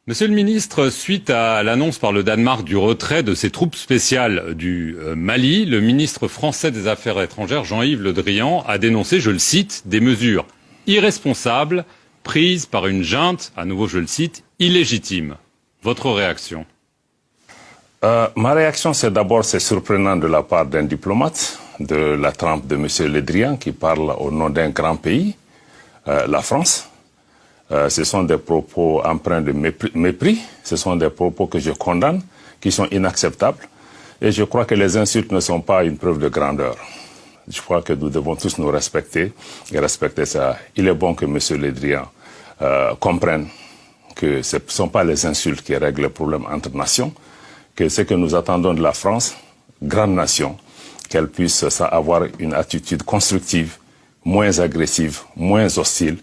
Monsieur le ministre, suite à l'annonce par le Danemark du retrait de ses troupes spéciales du Mali, le ministre français des Affaires étrangères, Jean-Yves Le Drian, a dénoncé, je le cite, des mesures irresponsables prises par une junte, à nouveau je le cite, illégitime. Votre réaction? Ma réaction, c'est d'abord, c'est surprenant de la part d'un diplomate de la trempe de monsieur Le Drian qui parle au nom d'un grand pays, la France. Ce sont des propos empreints de mépris, ce sont des propos que je condamne, qui sont inacceptables. Et je crois que les insultes ne sont pas une preuve de grandeur. Je crois que nous devons tous nous respecter et respecter ça. Il est bon que M. Le Drian comprenne que ce ne sont pas les insultes qui règlent le problème entre nations, que ce que nous attendons de la France, grande nation, qu'elle puisse avoir une attitude constructive, moins agressive, moins hostile,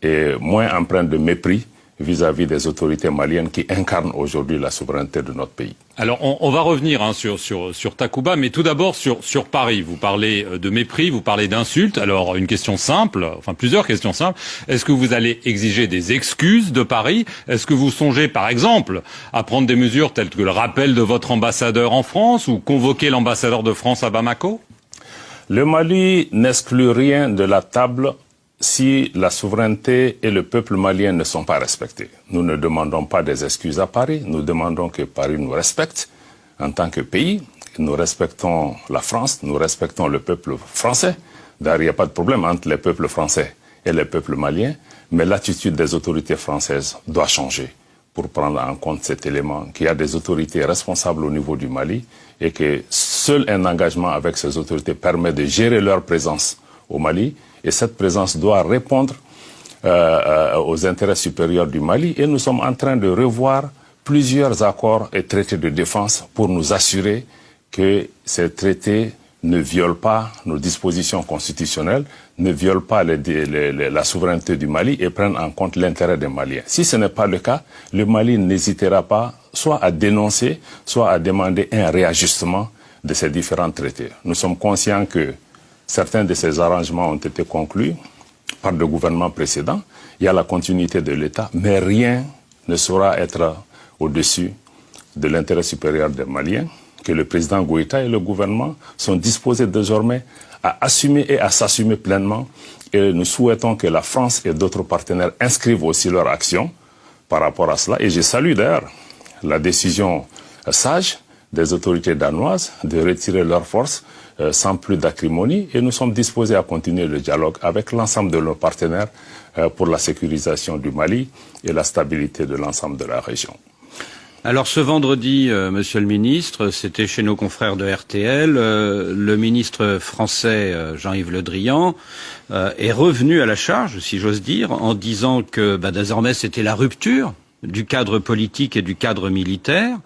et moins empreinte de mépris vis-à-vis des autorités maliennes qui incarnent aujourd'hui la souveraineté de notre pays. Alors, on va revenir sur Takuba, mais tout d'abord sur Paris. Vous parlez de mépris, vous parlez d'insultes. Alors, une question simple, enfin plusieurs questions simples. Est-ce que vous allez exiger des excuses de Paris? Est-ce que vous songez, par exemple, à prendre des mesures telles que le rappel de votre ambassadeur en France ou convoquer l'ambassadeur de France à Bamako? Le Mali n'exclut rien de la table si la souveraineté et le peuple malien ne sont pas respectés. Nous ne demandons pas des excuses à Paris, nous demandons que Paris nous respecte en tant que pays. Nous respectons la France, nous respectons le peuple français. D'ailleurs, il n'y a pas de problème entre les peuples français et les peuples maliens, mais l'attitude des autorités françaises doit changer pour prendre en compte cet élément, qu'il y a des autorités responsables au niveau du Mali et que seul un engagement avec ces autorités permet de gérer leur présence au Mali. Et cette présence doit répondre aux intérêts supérieurs du Mali. Et nous sommes en train de revoir plusieurs accords et traités de défense pour nous assurer que ces traités ne violent pas nos dispositions constitutionnelles, ne violent pas la souveraineté du Mali et prennent en compte l'intérêt des Maliens. Si ce n'est pas le cas, le Mali n'hésitera pas soit à dénoncer, soit à demander un réajustement de ces différents traités. Nous sommes conscients que certains de ces arrangements ont été conclus par le gouvernement précédent. Il y a la continuité de l'État, mais rien ne saura être au-dessus de l'intérêt supérieur des Maliens, que le président Goïta et le gouvernement sont disposés désormais à assumer et à s'assumer pleinement. Et nous souhaitons que la France et d'autres partenaires inscrivent aussi leur action par rapport à cela. Et je salue d'ailleurs la décision sage des autorités danoises de retirer leurs forces sans plus d'acrimonie, et nous sommes disposés à continuer le dialogue avec l'ensemble de nos partenaires pour la sécurisation du Mali et la stabilité de l'ensemble de la région. Alors ce vendredi, Monsieur le Ministre, c'était chez nos confrères de RTL, le ministre français Jean-Yves Le Drian est revenu à la charge, si j'ose dire, en disant que désormais c'était la rupture du cadre politique et du cadre militaire.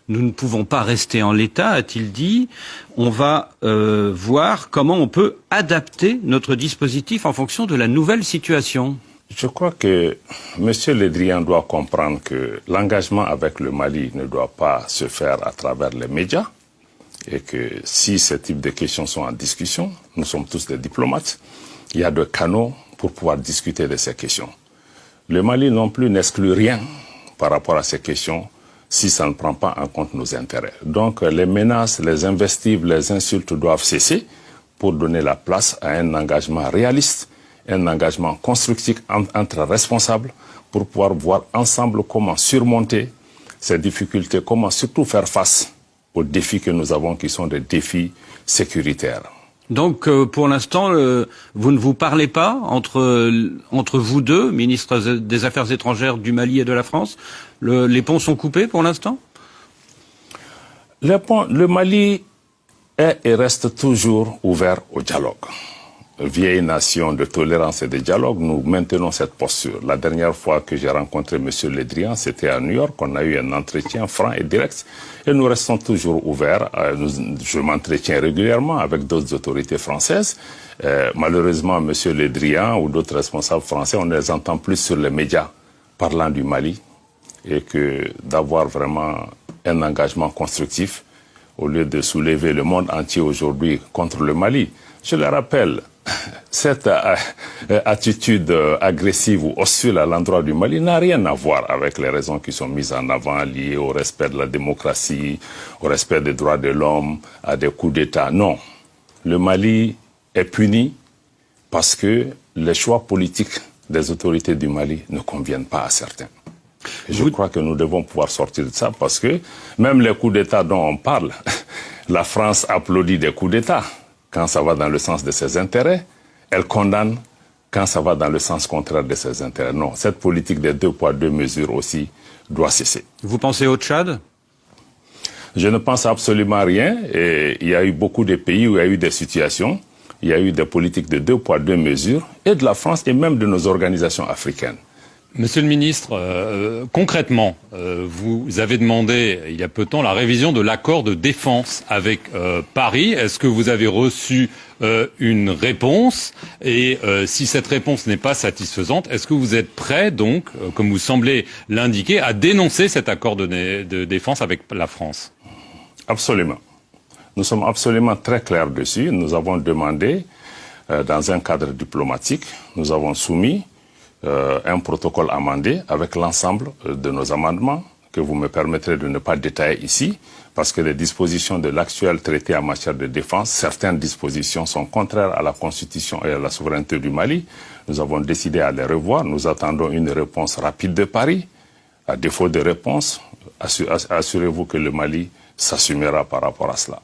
Nous ne pouvons pas rester en l'état, a-t-il dit. On va voir comment on peut adapter notre dispositif en fonction de la nouvelle situation. Je crois que M. Le Drian doit comprendre que l'engagement avec le Mali ne doit pas se faire à travers les médias et que si ce type de questions sont en discussion, nous sommes tous des diplomates, il y a des canaux pour pouvoir discuter de ces questions. Le Mali non plus n'exclut rien par rapport à ces questions si ça ne prend pas en compte nos intérêts. Donc les menaces, les invectives, les insultes doivent cesser pour donner la place à un engagement réaliste, un engagement constructif entre responsables pour pouvoir voir ensemble comment surmonter ces difficultés, comment surtout faire face aux défis que nous avons qui sont des défis sécuritaires. Donc pour l'instant, vous ne vous parlez pas entre vous deux, ministres des Affaires étrangères du Mali et de la France? Les ponts sont coupés pour l'instant? Le Mali est et reste toujours ouvert au dialogue. Vieille nation de tolérance et de dialogue, nous maintenons cette posture. La dernière fois que j'ai rencontré M. Le Drian, c'était à New York. On a eu un entretien franc et direct. Et nous restons toujours ouverts. Je m'entretiens régulièrement avec d'autres autorités françaises. Malheureusement, M. Le Drian ou d'autres responsables français, on ne les entend plus sur les médias parlant du Mali. Et que d'avoir vraiment un engagement constructif, au lieu de soulever le monde entier aujourd'hui contre le Mali. Je le rappelle, cette attitude agressive ou hostile à l'endroit du Mali n'a rien à voir avec les raisons qui sont mises en avant liées au respect de la démocratie, au respect des droits de l'homme, à des coups d'État. Non, le Mali est puni parce que les choix politiques des autorités du Mali ne conviennent pas à certains. Et je crois que nous devons pouvoir sortir de ça parce que même les coups d'État dont on parle, la France applaudit des coups d'État quand ça va dans le sens de ses intérêts, elle condamne quand ça va dans le sens contraire de ses intérêts. Non, cette politique des 2 poids 2 mesures aussi doit cesser. Vous pensez au Tchad ? Je ne pense absolument à rien. Et il y a eu beaucoup de pays où il y a eu des situations, il y a eu des politiques de 2 poids 2 mesures, et de la France et même de nos organisations africaines. Monsieur le ministre, concrètement, vous avez demandé il y a peu de temps la révision de l'accord de défense avec Paris. Est-ce que vous avez reçu une réponse? Et si cette réponse n'est pas satisfaisante, est-ce que vous êtes prêt, donc, comme vous semblez l'indiquer, à dénoncer cet accord de défense avec la France? Absolument. Nous sommes absolument très clairs dessus. Nous avons demandé, dans un cadre diplomatique, nous avons soumis un protocole amendé avec l'ensemble de nos amendements que vous me permettrez de ne pas détailler ici parce que les dispositions de l'actuel traité en matière de défense, certaines dispositions sont contraires à la Constitution et à la souveraineté du Mali. Nous avons décidé à les revoir. Nous attendons une réponse rapide de Paris. À défaut de réponse, assurez-vous que le Mali s'assumera par rapport à cela.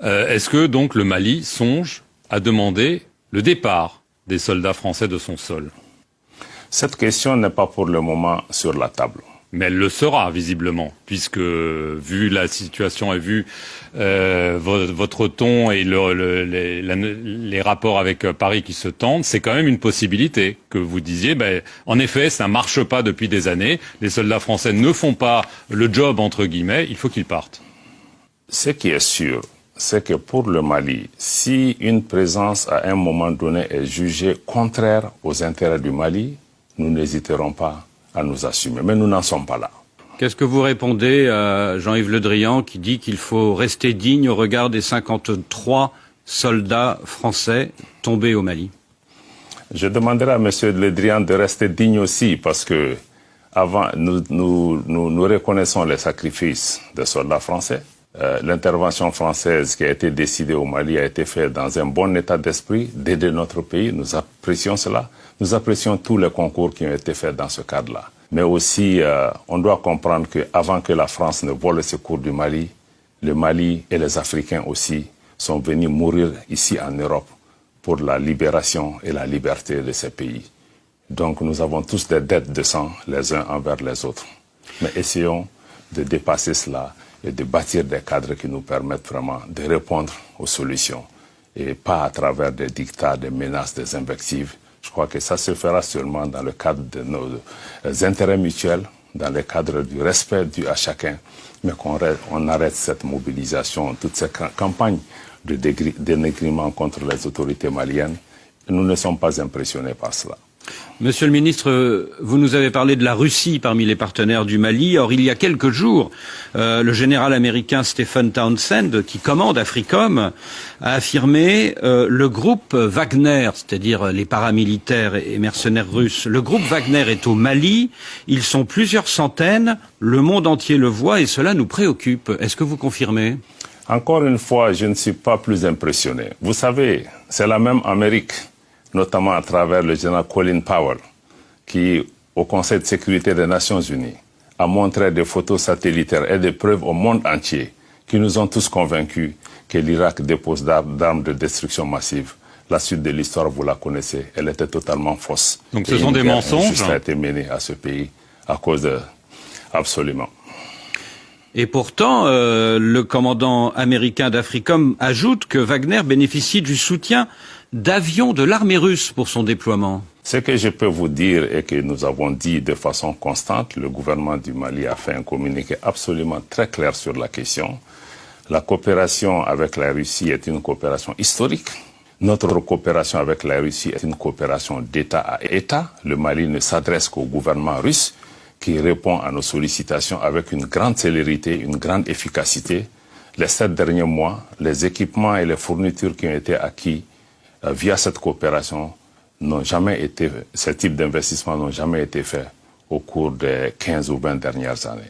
Est-ce que donc le Mali songe à demander le départ des soldats français de son sol? Cette question n'est pas pour le moment sur la table. Mais elle le sera, visiblement, puisque, vu la situation et vu votre ton et les rapports avec Paris qui se tendent, c'est quand même une possibilité que vous disiez, en effet, ça ne marche pas depuis des années, les soldats français ne font pas le job, entre guillemets, il faut qu'ils partent. Ce qui est sûr, c'est que pour le Mali, si une présence à un moment donné est jugée contraire aux intérêts du Mali, nous n'hésiterons pas à nous assumer. Mais nous n'en sommes pas là. Qu'est-ce que vous répondez à Jean-Yves Le Drian qui dit qu'il faut rester digne au regard des 53 soldats français tombés au Mali? Je demanderai à M. Le Drian de rester digne aussi parce que avant, nous reconnaissons les sacrifices des soldats français. L'intervention française qui a été décidée au Mali a été faite dans un bon état d'esprit d'aider notre pays. Nous apprécions cela. Nous apprécions tous les concours qui ont été faits dans ce cadre-là. Mais aussi, on doit comprendre qu'avant que la France ne vole le secours du Mali, le Mali et les Africains aussi sont venus mourir ici en Europe pour la libération et la liberté de ces pays. Donc nous avons tous des dettes de sang les uns envers les autres. Mais essayons de dépasser cela et de bâtir des cadres qui nous permettent vraiment de répondre aux solutions et pas à travers des dictats, des menaces, des invectives. Je crois que ça se fera seulement dans le cadre de nos intérêts mutuels, dans le cadre du respect dû à chacun, mais qu'on arrête cette mobilisation, toutes ces campagnes de dénigrement contre les autorités maliennes. Nous ne sommes pas impressionnés par cela. Monsieur le ministre, vous nous avez parlé de la Russie parmi les partenaires du Mali. Or, il y a quelques jours, le général américain Stephen Townsend, qui commande AFRICOM, a affirmé le groupe Wagner, c'est-à-dire les paramilitaires et mercenaires russes. Le groupe Wagner est au Mali, ils sont plusieurs centaines, le monde entier le voit et cela nous préoccupe. Est-ce que vous confirmez ? Encore une fois, je ne suis pas plus impressionné. Vous savez, c'est la même Amérique, notamment à travers le général Colin Powell, qui, au Conseil de sécurité des Nations Unies, a montré des photos satellitaires et des preuves au monde entier qui nous ont tous convaincus que l'Irak dépose d'armes de destruction massive. La suite de l'histoire, vous la connaissez, elle était totalement fausse. Donc ce sont des mensonges. Ça a été mené à ce pays à cause de... Absolument. Et pourtant, le commandant américain d'AFRICOM ajoute que Wagner bénéficie du soutien d'avions de l'armée russe pour son déploiement. Ce que je peux vous dire et que nous avons dit de façon constante, le gouvernement du Mali a fait un communiqué absolument très clair sur la question. La coopération avec la Russie est une coopération historique. Notre coopération avec la Russie est une coopération d'État à État. Le Mali ne s'adresse qu'au gouvernement russe qui répond à nos sollicitations avec une grande célérité, une grande efficacité. les 7 derniers mois, les équipements et les fournitures qui ont été acquis via cette coopération n'ont jamais été, ce type d'investissement n'ont jamais été faits au cours des 15 ou 20 dernières années.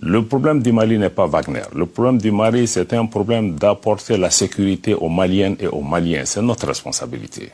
Le problème du Mali n'est pas Wagner. Le problème du Mali, c'est un problème d'apporter la sécurité aux Maliennes et aux Maliens. C'est notre responsabilité.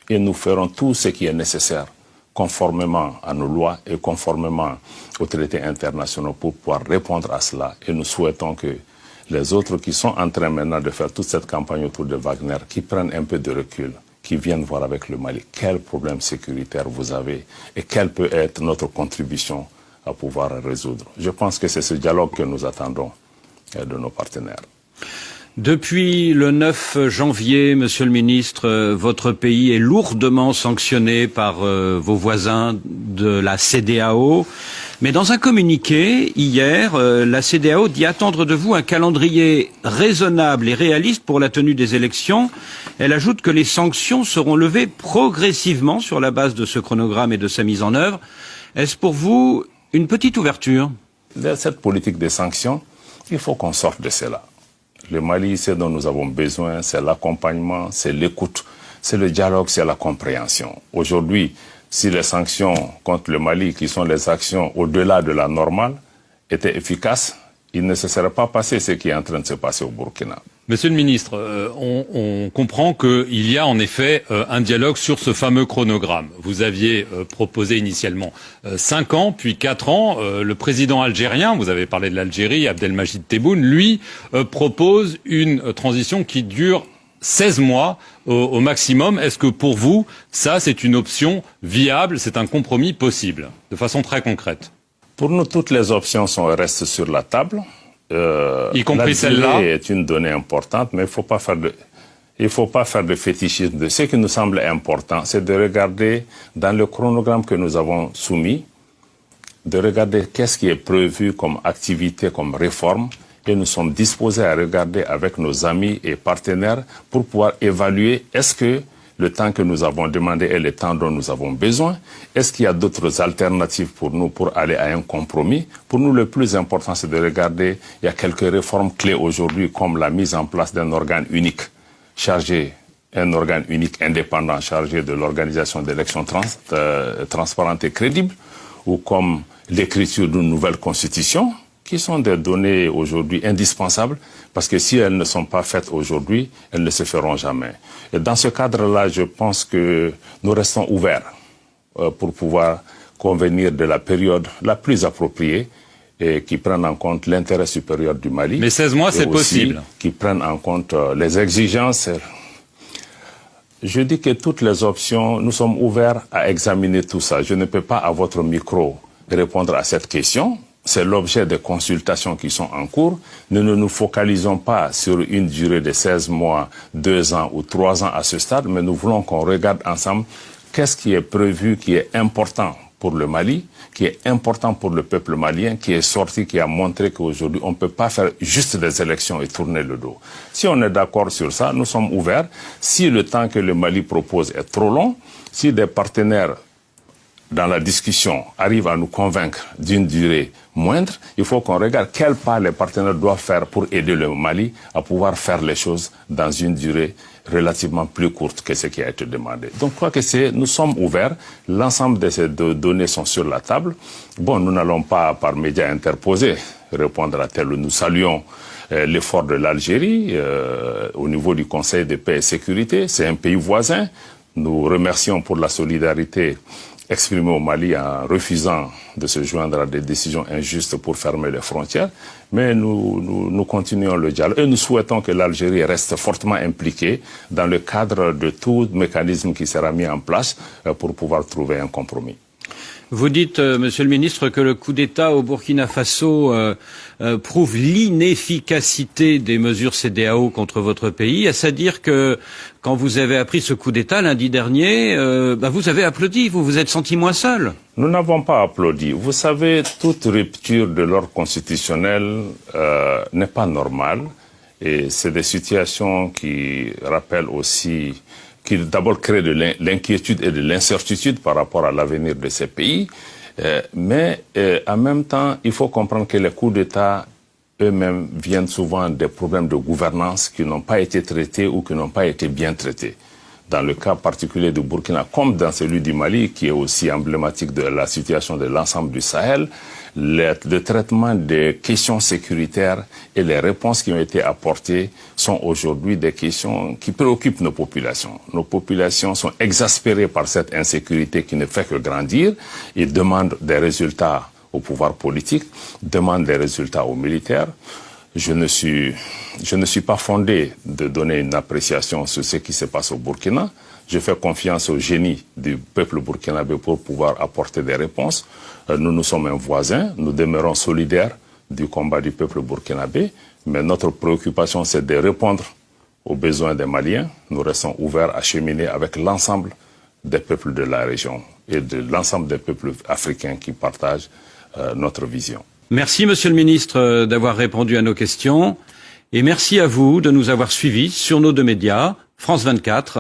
Et nous ferons tout ce qui est nécessaire, conformément à nos lois et conformément aux traités internationaux pour pouvoir répondre à cela. Et nous souhaitons que les autres qui sont en train maintenant de faire toute cette campagne autour de Wagner, qui prennent un peu de recul, qui viennent voir avec le Mali quel problème sécuritaire vous avez et quelle peut être notre contribution à pouvoir résoudre. Je pense que c'est ce dialogue que nous attendons de nos partenaires. Depuis le 9 janvier, Monsieur le Ministre, votre pays est lourdement sanctionné par vos voisins de la CEDEAO. Mais dans un communiqué, hier, la CEDEAO dit attendre de vous un calendrier raisonnable et réaliste pour la tenue des élections. Elle ajoute que les sanctions seront levées progressivement sur la base de ce chronogramme et de sa mise en œuvre. Est-ce pour vous une petite ouverture? Dans cette politique des sanctions, il faut qu'on sorte de cela. Le Mali, ce dont nous avons besoin, c'est l'accompagnement, c'est l'écoute, c'est le dialogue, c'est la compréhension. Aujourd'hui, si les sanctions contre le Mali, qui sont les actions au-delà de la normale, étaient efficaces, il ne se serait pas passé ce qui est en train de se passer au Burkina. Monsieur le ministre, on comprend qu'il y a en effet un dialogue sur ce fameux chronogramme. Vous aviez proposé initialement 5 ans, puis 4 ans. Le président algérien, vous avez parlé de l'Algérie, Abdelmajid Tebboune, lui propose une transition qui dure 16 mois au maximum. Est-ce que pour vous, ça c'est une option viable, c'est un compromis possible, de façon très concrète? Pour nous, toutes les options restent sur la table. Y compris celle-là. est une donnée importante, mais il faut pas faire de fétichisme. Ce qui nous semble important, c'est de regarder dans le chronogramme que nous avons soumis, de regarder qu'est-ce qui est prévu comme activité, comme réforme, et nous sommes disposés à regarder avec nos amis et partenaires pour pouvoir évaluer est-ce que le temps que nous avons demandé est le temps dont nous avons besoin. Est-ce qu'il y a d'autres alternatives pour nous pour aller à un compromis? Pour nous, le plus important, c'est de regarder, il y a quelques réformes clés aujourd'hui, comme la mise en place d'un organe unique chargé, un organe unique indépendant chargé de l'organisation d'élections transparentes et crédibles, ou comme l'écriture d'une nouvelle constitution, qui sont des données aujourd'hui indispensables, parce que si elles ne sont pas faites aujourd'hui, elles ne se feront jamais. Et dans ce cadre-là, je pense que nous restons ouverts pour pouvoir convenir de la période la plus appropriée et qui prenne en compte l'intérêt supérieur du Mali. Mais 16 mois, c'est possible. Qui prennent en compte les exigences. Je dis que toutes les options, nous sommes ouverts à examiner tout ça. Je ne peux pas, à votre micro, répondre à cette question. C'est l'objet des consultations qui sont en cours. Nous ne nous focalisons pas sur une durée de 16 mois, 2 ans ou 3 ans à ce stade, mais nous voulons qu'on regarde ensemble qu'est-ce qui est prévu, qui est important pour le Mali, qui est important pour le peuple malien, qui est sorti, qui a montré qu'aujourd'hui, on ne peut pas faire juste des élections et tourner le dos. Si on est d'accord sur ça, nous sommes ouverts. Si le temps que le Mali propose est trop long, si des partenaires dans la discussion arrivent à nous convaincre d'une durée moindre, il faut qu'on regarde quels pas les partenaires doivent faire pour aider le Mali à pouvoir faire les choses dans une durée relativement plus courte que ce qui a été demandé. Donc, je crois que nous sommes ouverts. L'ensemble de ces données sont sur la table. Bon, nous n'allons pas, par médias interposés, répondre à tel. Nous saluons l'effort de l'Algérie au niveau du Conseil de paix et sécurité. C'est un pays voisin. Nous remercions pour la solidarité exprimé au Mali en refusant de se joindre à des décisions injustes pour fermer les frontières. Mais nous continuons le dialogue et nous souhaitons que l'Algérie reste fortement impliquée dans le cadre de tout mécanisme qui sera mis en place pour pouvoir trouver un compromis. Vous dites, Monsieur le Ministre, que le coup d'État au Burkina Faso prouve l'inefficacité des mesures CEDEAO contre votre pays. Est-ce à dire que quand vous avez appris ce coup d'État lundi dernier, vous avez applaudi, vous vous êtes senti moins seul? Nous n'avons pas applaudi. Vous savez, toute rupture de l'ordre constitutionnel n'est pas normale. Et c'est des situations qui rappellent aussi, qui d'abord créent de l'inquiétude et de l'incertitude par rapport à l'avenir de ces pays. Mais en même temps, il faut comprendre que les coups d'État eux-mêmes viennent souvent des problèmes de gouvernance qui n'ont pas été traités ou qui n'ont pas été bien traités. Dans le cas particulier du Burkina, comme dans celui du Mali, qui est aussi emblématique de la situation de l'ensemble du Sahel, le traitement des questions sécuritaires et les réponses qui ont été apportées sont aujourd'hui des questions qui préoccupent nos populations. Nos populations sont exaspérées par cette insécurité qui ne fait que grandir et demandent des résultats au pouvoir politique, demandent des résultats aux militaires. Je ne suis pas fondé de donner une appréciation sur ce qui se passe au Burkina. Je fais confiance au génie du peuple burkinabé pour pouvoir apporter des réponses. Nous sommes un voisin, nous demeurons solidaires du combat du peuple burkinabé, mais notre préoccupation, c'est de répondre aux besoins des Maliens. Nous restons ouverts à cheminer avec l'ensemble des peuples de la région et de l'ensemble des peuples africains qui partagent notre vision. Merci, Monsieur le Ministre, d'avoir répondu à nos questions. Et merci à vous de nous avoir suivis sur nos deux médias, France 24